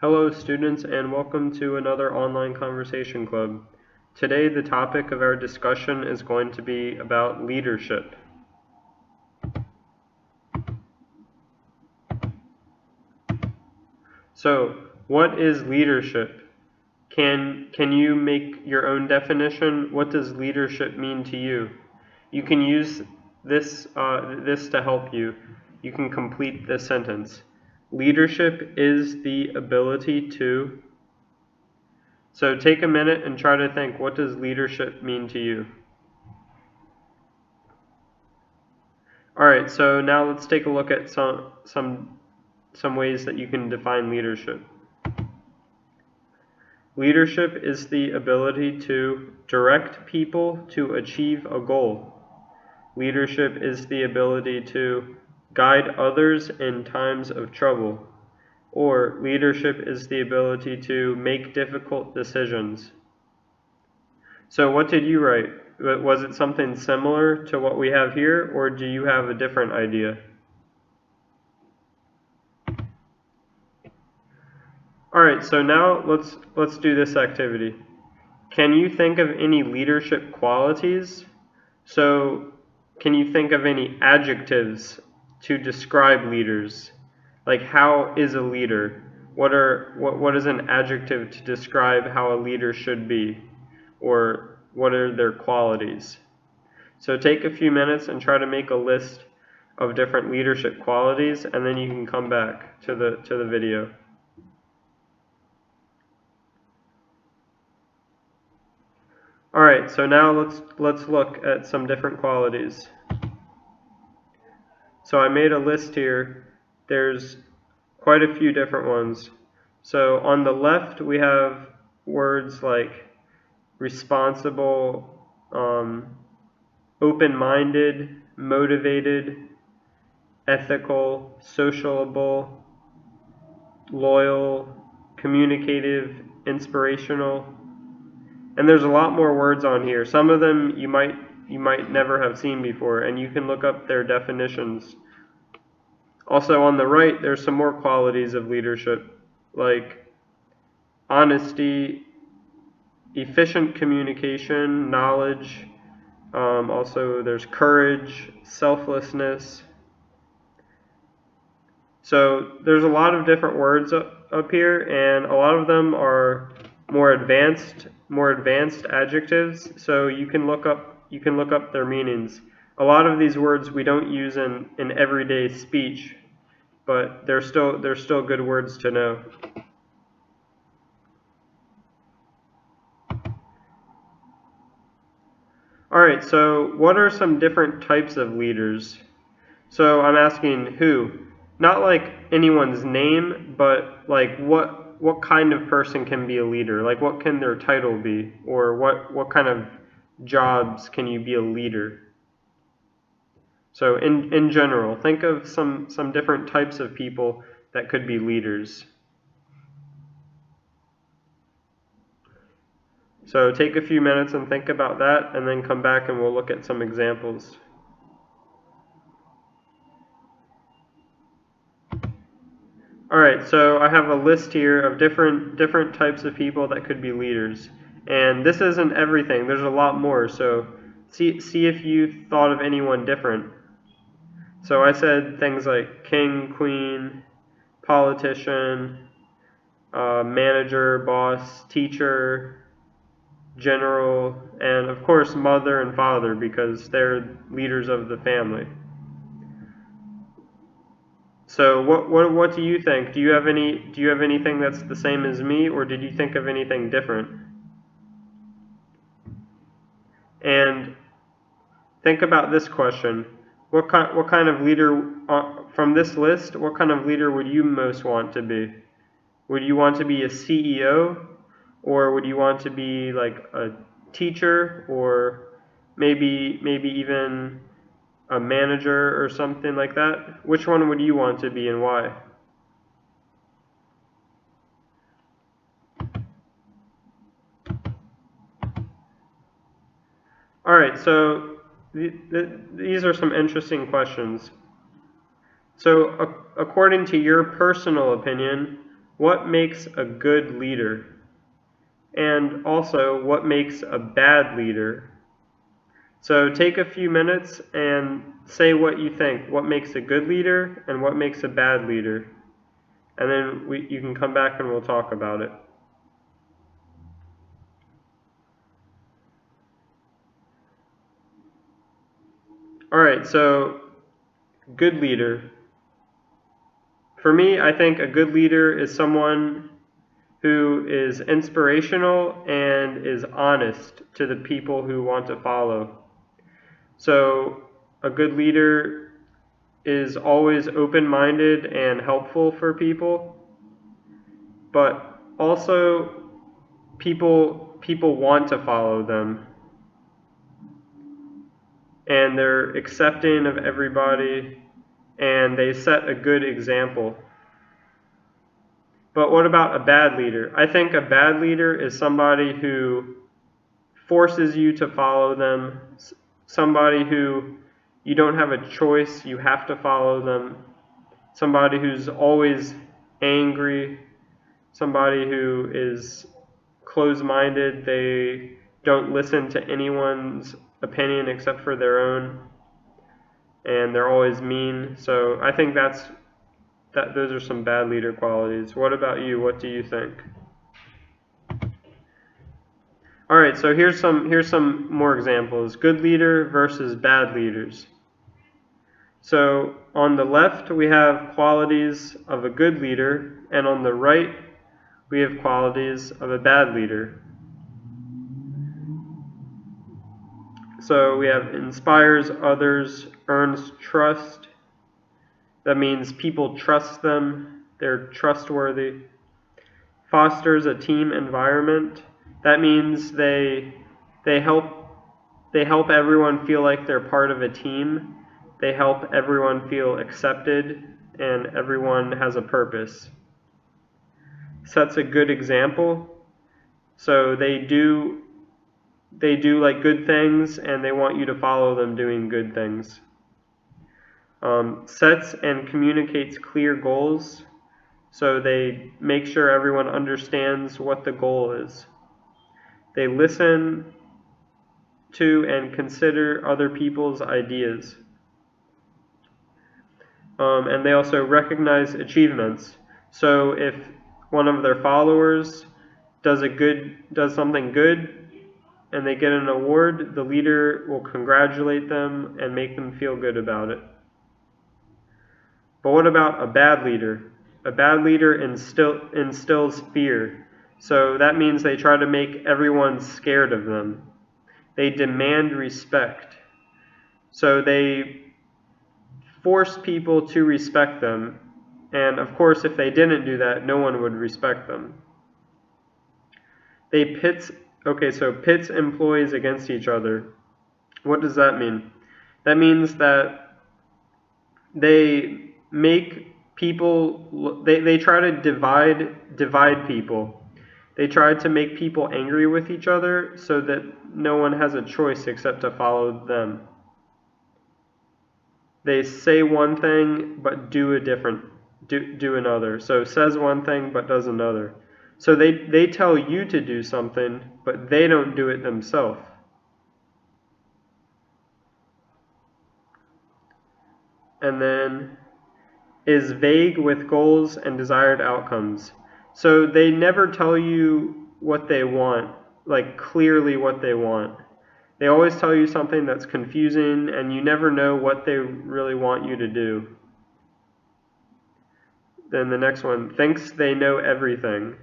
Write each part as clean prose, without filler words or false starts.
Hello students and welcome to another online conversation club. Today the topic of our discussion is going to be about leadership. So, what is leadership? Can you make your own definition? What does leadership mean to you? You can use this to help you. You can complete this sentence. Leadership is the ability to. So take a minute and try to think, what does leadership mean to you? Alright, so now let's take a look at some ways that you can define leadership. Leadership is the ability to direct people to achieve a goal. Leadership is the ability to guide others in times of trouble. Or leadership is the ability to make difficult decisions. So what did you write? Was it something similar to what we have here, or do you have a different idea? Alright, so now let's do this activity. Can you think of any leadership qualities? So can you think of any adjectives to describe leaders? Like, how is a leader? What is an adjective to describe how a leader should be? Or what are their qualities? So take a few minutes and try to make a list of different leadership qualities, and then you can come back to the video. Alright, so now let's look at some different qualities. So I made a list here. There's quite a few different ones. So on the left we have words like responsible, open-minded, motivated, ethical, sociable, loyal, communicative, inspirational. And there's a lot more words on here. Some of them you might never have seen before, and you can look up their definitions. Also on the right, there's some more qualities of leadership, like honesty, efficient communication, knowledge. Also there's courage, selflessness. So there's a lot of different words up here, and a lot of them are more advanced adjectives. So you can look up their meanings. A lot of these words we don't use in everyday speech, but they're still good words to know. Alright, so what are some different types of leaders? So I'm asking who? Not like anyone's name, but like what kind of person can be a leader? Like what can their title be? Or what kind of jobs can you be a leader? So in general, think of some different types of people that could be leaders. So take a few minutes and think about that, and then come back and we'll look at some examples. Alright, so I have a list here of different types of people that could be leaders. And this isn't everything, there's a lot more, so see if you thought of anyone different. So I said things like king, queen, politician, manager, boss, teacher, general, and of course mother and father, because they're leaders of the family. So what do you think? Do you have anything that's the same as me, or did you think of anything different? And think about this question. What kind of leader from this list, what kind of leader would you most want to be? Would you want to be a CEO, or would you want to be like a teacher, or maybe even a manager or something like that? Which one would you want to be, and why? Alright, so these are some interesting questions. So according to your personal opinion, what makes a good leader? And also, what makes a bad leader? So take a few minutes and say what you think. What makes a good leader and what makes a bad leader? And then you can come back and we'll talk about it. Alright, so good leader. For me, I think a good leader is someone who is inspirational and is honest to the people who want to follow. So a good leader is always open-minded and helpful for people, but also people want to follow them, and they're accepting of everybody, and they set a good example. But what about a bad leader? I think a bad leader is somebody who forces you to follow them, somebody who you don't have a choice, you have to follow them, somebody who's always angry, somebody who is closed-minded, they don't listen to anyone's opinion except for their own, and they're always mean. So I think those are some bad leader qualities. What about you? What do you think? All right, so here's some more examples. Good leader versus bad leaders. So on the left we have qualities of a good leader, and on the right we have qualities of a bad leader. So we have inspires others, earns trust. That means people trust them, they're trustworthy. Fosters a team environment. That means they help everyone feel like they're part of a team. They help everyone feel accepted and everyone has a purpose. Sets a good example. So they do like good things and they want you to follow them doing good things. Sets and communicates clear goals. So they make sure everyone understands what the goal is. They listen to and consider other people's ideas. And they also recognize achievements. So if one of their followers does something good and they get an award, the leader will congratulate them and make them feel good about it. But what about a bad leader? A bad leader instills fear. So that means they try to make everyone scared of them. They demand respect. So they force people to respect them. And of course, if they didn't do that, no one would respect them. Pits employees against each other. What does that mean? That means that they make people, they try to divide people. They try to make people angry with each other so that no one has a choice except to follow them. They say one thing but do another. So says one thing but does another. So they tell you to do something, but they don't do it themselves. And then is vague with goals and desired outcomes. So they never tell you what they want, like clearly what they want. They always tell you something that's confusing, and you never know what they really want you to do. Then the next one, thinks they know everything.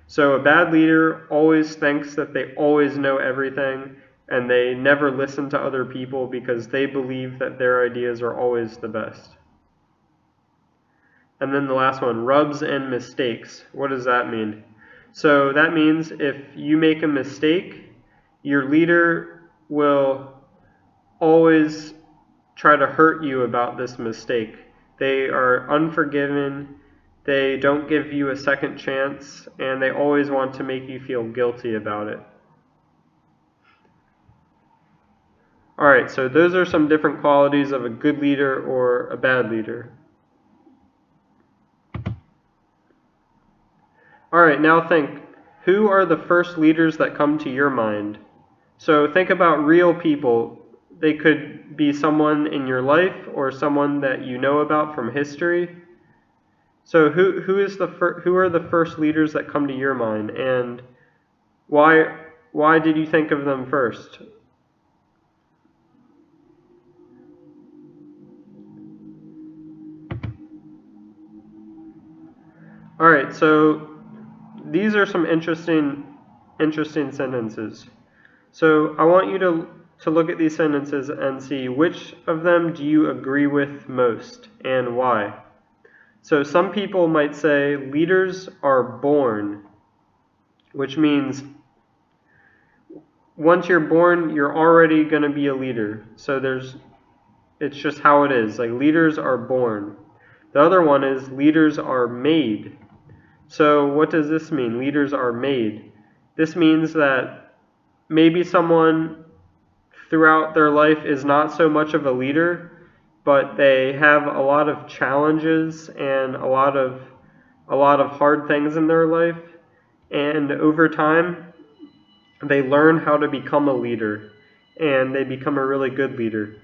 So a bad leader always thinks that they always know everything, and they never listen to other people because they believe that their ideas are always the best. And then the last one, rubs and mistakes. What does that mean? So that means if you make a mistake, your leader will always try to hurt you about this mistake. They are unforgiving, they don't give you a second chance, and they always want to make you feel guilty about it. Alright, so those are some different qualities of a good leader or a bad leader. Alright, now think, who are the first leaders that come to your mind? So think about real people. They could be someone in your life or someone that you know about from history. So who are the first leaders that come to your mind, and why did you think of them first? All right, so these are some interesting sentences. So I want you to look at these sentences and see which of them do you agree with most and why. So some people might say leaders are born, which means once you're born, you're already going to be a leader. So it's just how it is. Like, leaders are born. The other one is leaders are made. So what does this mean? Leaders are made. This means that maybe someone throughout their life is not so much of a leader, but they have a lot of challenges and a lot of hard things in their life, and over time they learn how to become a leader, and they become a really good leader.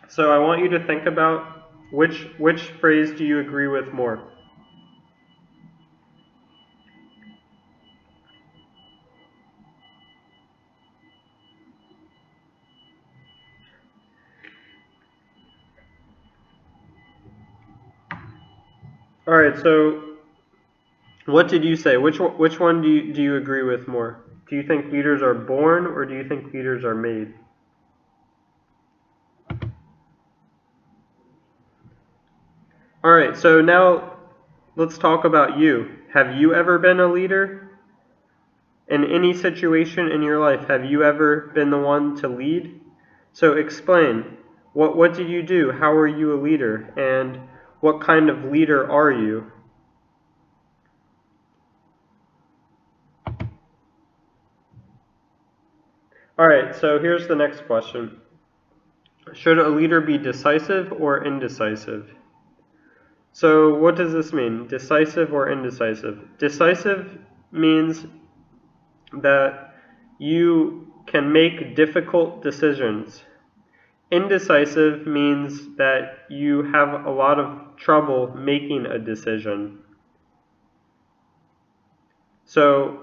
So I want you to think about which phrase do you agree with more? All right, so what did you say? Which one do you agree with more? Do you think leaders are born, or do you think leaders are made? All right, so now let's talk about you. Have you ever been a leader? In any situation in your life, have you ever been the one to lead? So explain. What did you do? How are you a leader? And what kind of leader are you? All right, so here's the next question. Should a leader be decisive or indecisive? So what does this mean? Decisive or indecisive? Decisive means that you can make difficult decisions. Indecisive means that you have a lot of trouble making a decision. So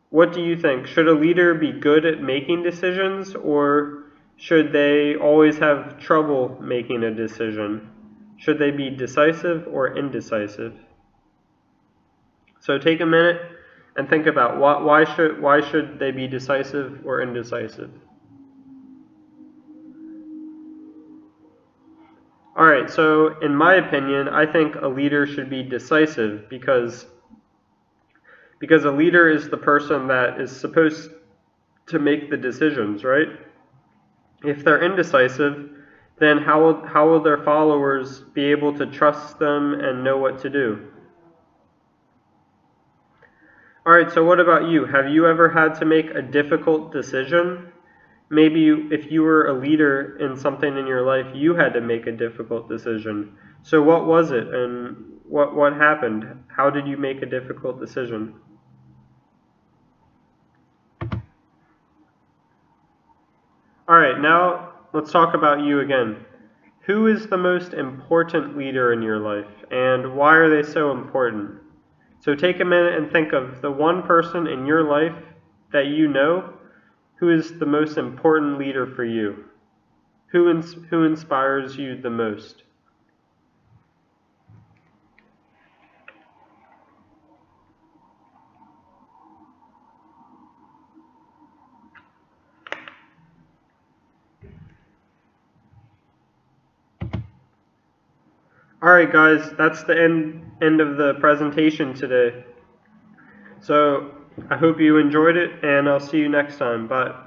what do you think? Should a leader be good at making decisions, or should they always have trouble making a decision? Should they be decisive or indecisive? So take a minute and think about why should they be decisive or indecisive? All right, so in my opinion, I think a leader should be decisive because a leader is the person that is supposed to make the decisions, right? If they're indecisive, then how will their followers be able to trust them and know what to do? All right, so what about you? Have you ever had to make a difficult decision? Maybe if you were a leader in something in your life, you had to make a difficult decision. So what was it, and what happened? How did you make a difficult decision? All right, now let's talk about you again. Who is the most important leader in your life, and why are they so important? So take a minute and think of the one person in your life that you know who is the most important leader for you. Who inspires you the most? Alright guys, that's the end of the presentation today. So I hope you enjoyed it, and I'll see you next time. Bye.